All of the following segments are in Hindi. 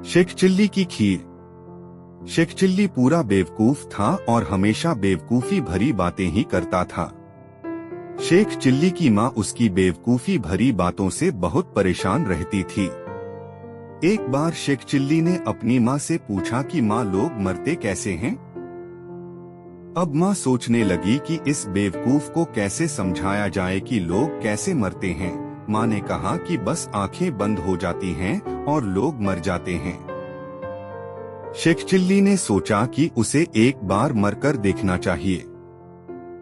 शेख चिल्ली की खीर। शेख चिल्ली पूरा बेवकूफ था और हमेशा बेवकूफी भरी बातें ही करता था। शेख चिल्ली की माँ उसकी बेवकूफी भरी बातों से बहुत परेशान रहती थी। एक बार शेख चिल्ली ने अपनी माँ से पूछा कि माँ, लोग मरते कैसे हैं? अब माँ सोचने लगी कि इस बेवकूफ को कैसे समझाया जाए कि लोग कैसे मरते हैं। माँ ने कहा कि बस आंखें बंद हो जाती हैं और लोग मर जाते हैं। शेख चिल्ली ने सोचा कि उसे एक बार मरकर देखना चाहिए।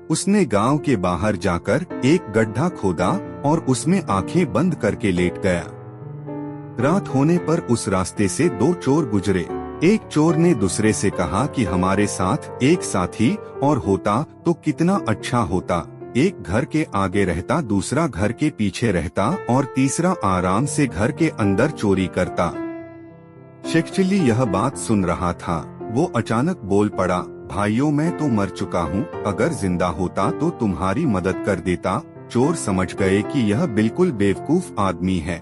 उसने गांव के बाहर जाकर एक गड्ढा खोदा और उसमें आंखें बंद करके लेट गया। रात होने पर उस रास्ते से दो चोर गुजरे। एक चोर ने दूसरे से कहा कि हमारे साथ एक साथी और होता तो कितना अच्छा होता। एक घर के आगे रहता, दूसरा घर के पीछे रहता और तीसरा आराम से घर के अंदर चोरी करता। शेख चिल्ली यह बात सुन रहा था। वो अचानक बोल पड़ा, भाइयों, मैं तो मर चुका हूँ, अगर जिंदा होता तो तुम्हारी मदद कर देता। चोर समझ गए कि यह बिल्कुल बेवकूफ आदमी है।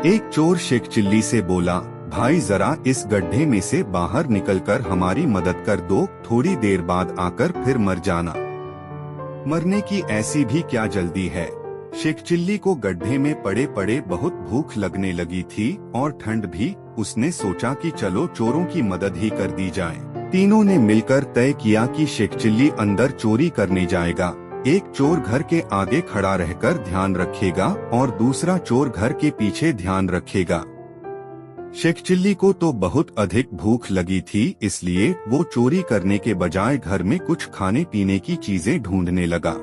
एक चोर शेख चिल्ली से बोला, भाई, जरा इस गड्ढे में से बाहर निकलकर हमारी मदद कर दो, थोड़ी देर बाद आकर फिर मर जाना। मरने की ऐसी भी क्या जल्दी है? शेख चिल्ली को गड्ढे में पड़े पड़े बहुत भूख लगने लगी थी और ठंड भी। उसने सोचा कि चलो चोरों की मदद ही कर दी जाए। तीनों ने मिलकर तय किया कि शेख चिल्ली अंदर चोरी करने जाएगा। एक चोर घर के आगे खड़ा रहकर ध्यान रखेगा और दूसरा चोर घर के पीछे ध्यान रखेगा। शेख चिल्ली को तो बहुत अधिक भूख लगी थी, इसलिए वो चोरी करने के बजाय घर में कुछ खाने पीने की चीजें ढूंढने लगा।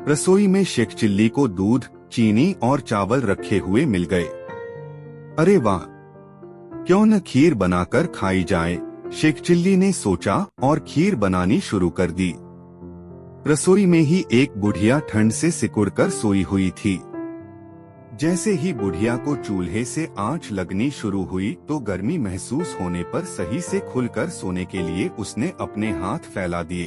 रसोई में शेख चिल्ली को दूध, चीनी और चावल रखे हुए मिल गए। अरे वाह, क्यों न खीर बनाकर खाई जाए, शेख चिल्ली ने सोचा और खीर बनानी शुरू कर दी। रसोई में ही एक बुढ़िया ठंड से सिकुड़कर सोई हुई थी। जैसे ही बुढ़िया को चूल्हे से आंच लगनी शुरू हुई तो गर्मी महसूस होने पर सही से खुलकर सोने के लिए उसने अपने हाथ फैला दिए।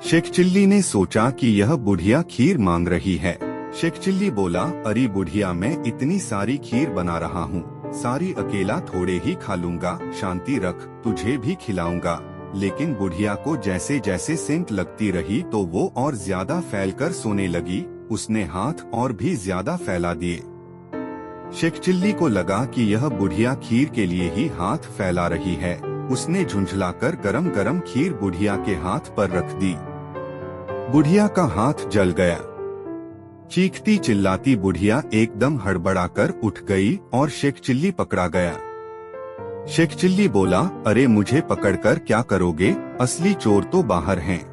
शेख चिल्ली ने सोचा कि यह बुढ़िया खीर मांग रही है। शेख चिल्ली बोला, अरे बुढ़िया, मैं इतनी सारी खीर बना रहा हूँ, सारी अकेला थोड़े ही खा लूंगा, शांति रख, तुझे भी खिलाऊंगा। लेकिन बुढ़िया को जैसे जैसे सेंध लगती रही तो वो और ज्यादा फैलकर सोने लगी। उसने हाथ और भी ज्यादा फैला दिए। शेख चिल्ली को लगा कि यह बुढ़िया खीर के लिए ही हाथ फैला रही है। उसने झुंझलाकर गरम गरम खीर बुढ़िया के हाथ पर रख दी। बुढ़िया का हाथ जल गया। चीखती चिल्लाती बुढ़िया एकदम हड़बड़ाकर उठ गई और शेख चिल्ली पकड़ा गया। शेख चिल्ली बोला, अरे मुझे पकड़कर क्या करोगे? असली चोर तो बाहर हैं।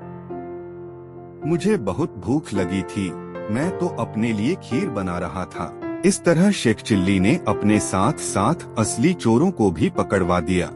मुझे बहुत भूख लगी थी, मैं तो अपने लिए खीर बना रहा था। इस तरह शेख चिल्ली ने अपने साथ साथ असली चोरों को भी पकड़वा दिया।